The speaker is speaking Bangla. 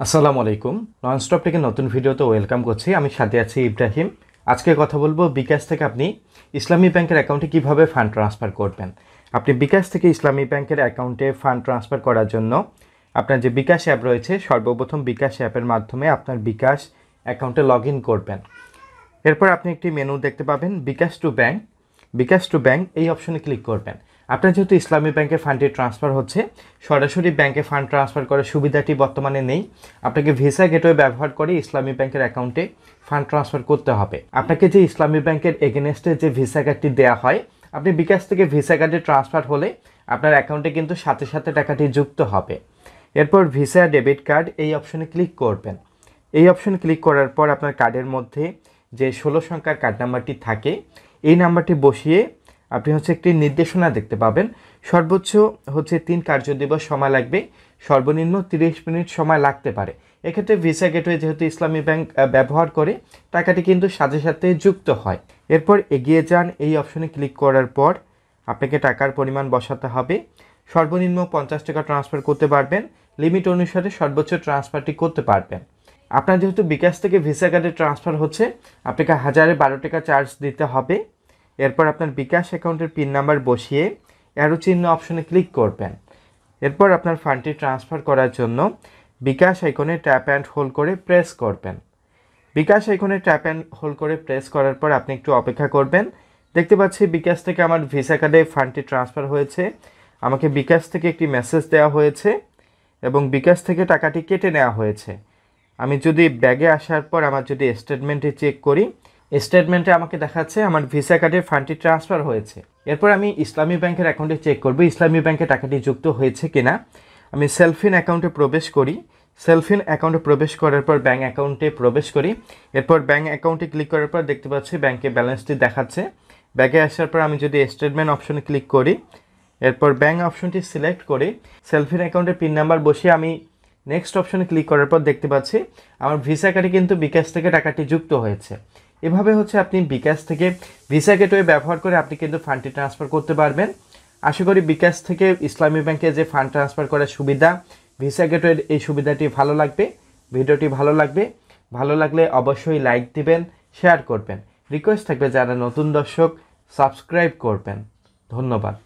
আসসালামু আলাইকুম। ননস্টপ থেকে নতুন ভিডিওতে ওয়েলকাম করছি। আমি সাথে আছি ইব্রাহিম। আজকে কথা বলবো বিকাশ থেকে আপনি ইসলামী ব্যাংকের অ্যাকাউন্টে কিভাবে ফান্ড ট্রান্সফার করবেন। আপনি বিকাশ থেকে ইসলামী ব্যাংকের অ্যাকাউন্টে ফান্ড ট্রান্সফার করার জন্য আপনার যে বিকাশ অ্যাপ রয়েছে, সর্বপ্রথম বিকাশ অ্যাপের মাধ্যমে আপনার বিকাশ অ্যাকাউন্টে লগ ইন করবেন। এরপর আপনি একটি মেনু দেখতে পাবেন বিকাশ টু ব্যাংক এই অপশনে ক্লিক করবেন। আপনার যেহেতু ইসলামী ব্যাংকে ফান্ডটি ট্রান্সফার হচ্ছে, সরাসরি ব্যাংকে ফান্ড ট্রান্সফার করার সুবিধাটি বর্তমানে নেই। আপনাকে ভিসা গেটওয়ে ব্যবহার করে ইসলামী ব্যাংকের অ্যাকাউন্টে ফান্ড ট্রান্সফার করতে হবে। আপনাকে যে ইসলামী ব্যাংকের এগেনস্টে যে ভিসা কার্ডটি দেওয়া হয়, আপনি বিকাশ থেকে ভিসা কার্ডে ট্রান্সফার হলে আপনার অ্যাকাউন্টে কিন্তু সাথে সাথে টাকাটি যুক্ত হবে। এরপর ভিসা ডেবিট কার্ড এই অপশনে ক্লিক করবেন। এই অপশনে ক্লিক করার পর আপনার কার্ডের মধ্যে যে 16 সংখ্যার কার্ড নাম্বারটি থাকে, এই নাম্বারটি বসিয়ে আপনি একটি নির্দেশনা দেখতে পাবেন। সর্বোচ্চ 3 কার্যদিবস সময় লাগবে, সর্বনিম্ন 30 মিনিট সময় লাগতে পারে। এক্ষেত্রে ভিসা গেটওয়ে যেহেতু ইসলামী ব্যাংক ব্যবহার করে, টাকাটি কিন্তু সাথে সাথে যুক্ত হয়। এরপর এগিয়ে যান এই অপশনে ক্লিক করার পর আপনাকে টাকার পরিমাণ বসাতে হবে। সর্বনিম্ন 50 টাকা ট্রান্সফার করতে পারবেন, লিমিট অনুসারে সর্বোচ্চ ট্রান্সফারটি করতে পারবেন। আপনার যেহেতু বিকাশ থেকে ভিসা কার্ডে ট্রান্সফার হচ্ছে, আপনাকে 1012 টাকা চার্জ দিতে হবে। এরপর আপনার বিকাশ অ্যাকাউন্টের পিন নাম্বার বসিয়ে অ্যারো চিহ্ন অপশনে ক্লিক করবেন। এরপর আপনার ফান্ডটি ট্রান্সফার করার জন্য বিকাশ আইকনে ট্যাপ অ্যান্ড হোল্ড করে প্রেস করবেন। বিকাশ আইকনে ট্যাপ অ্যান্ড হোল্ড করে প্রেস করার পর আপনি একটু অপেক্ষা করবেন। দেখতে পাচ্ছি বিকাশ থেকে আমার ভিসা কার্ডে ফান্ডটি ট্রান্সফার হয়েছে। আমাকে বিকাশ থেকে একটি মেসেজ দেওয়া হয়েছে এবং বিকাশ থেকে টাকাটি কেটে নেওয়া হয়েছে। আমি যদি ব্যাগে আসার পর আমার যদি স্টেটমেন্টে চেক করি, স্টেটমেন্টে আমাকে দেখাচ্ছে আমার ভিসা কার্ডে ফান্ডটি ট্রান্সফার হয়েছে। এরপর আমি ইসলামী ব্যাংকের অ্যাকাউন্টে চেক করব ইসলামী ব্যাংকে টাকাটি যুক্ত হয়েছে কিনা। আমি সেলফিন অ্যাকাউন্টে প্রবেশ করি। সেলফিন অ্যাকাউন্টে প্রবেশ করার পর ব্যাংক অ্যাকাউন্টে প্রবেশ করি। এরপর ব্যাংক অ্যাকাউন্টে ক্লিক করার পর দেখতে পাচ্ছি ব্যাংকে ব্যালেন্সটি দেখাচ্ছে। ব্যাগে আসার পর আমি যদি স্টেটমেন্ট অপশনে ক্লিক করি, এরপর ব্যাংক অপশনটি সিলেক্ট করে সেলফিন অ্যাকাউন্টের পিন নাম্বার বসিয়ে আমি নেক্সট অপশনে ক্লিক করার পর দেখতে পাচ্ছি আমার ভিসা কার্ডে কিন্তু বিকাশ থেকে টাকাটি যুক্ত হয়েছে। এভাবে আপনি বিকাশ থেকে ভিসা গেটওয়ে ব্যবহার করে আপনি কিন্তু ফান্ডটি ট্রান্সফার করতে পারবেন। আশা করি বিকাশ থেকে ইসলামী ব্যাংকে যে ফান্ড ট্রান্সফার করার সুবিধা, ভিসা গেটওয়ের এই সুবিধাটি ভালো লাগবে। ভিডিওটি ভালো লাগলে অবশ্যই লাইক দিবেন, শেয়ার করবেন। রিকোয়েস্ট থাকবে যারা নতুন দর্শক সাবস্ক্রাইব করবেন। ধন্যবাদ।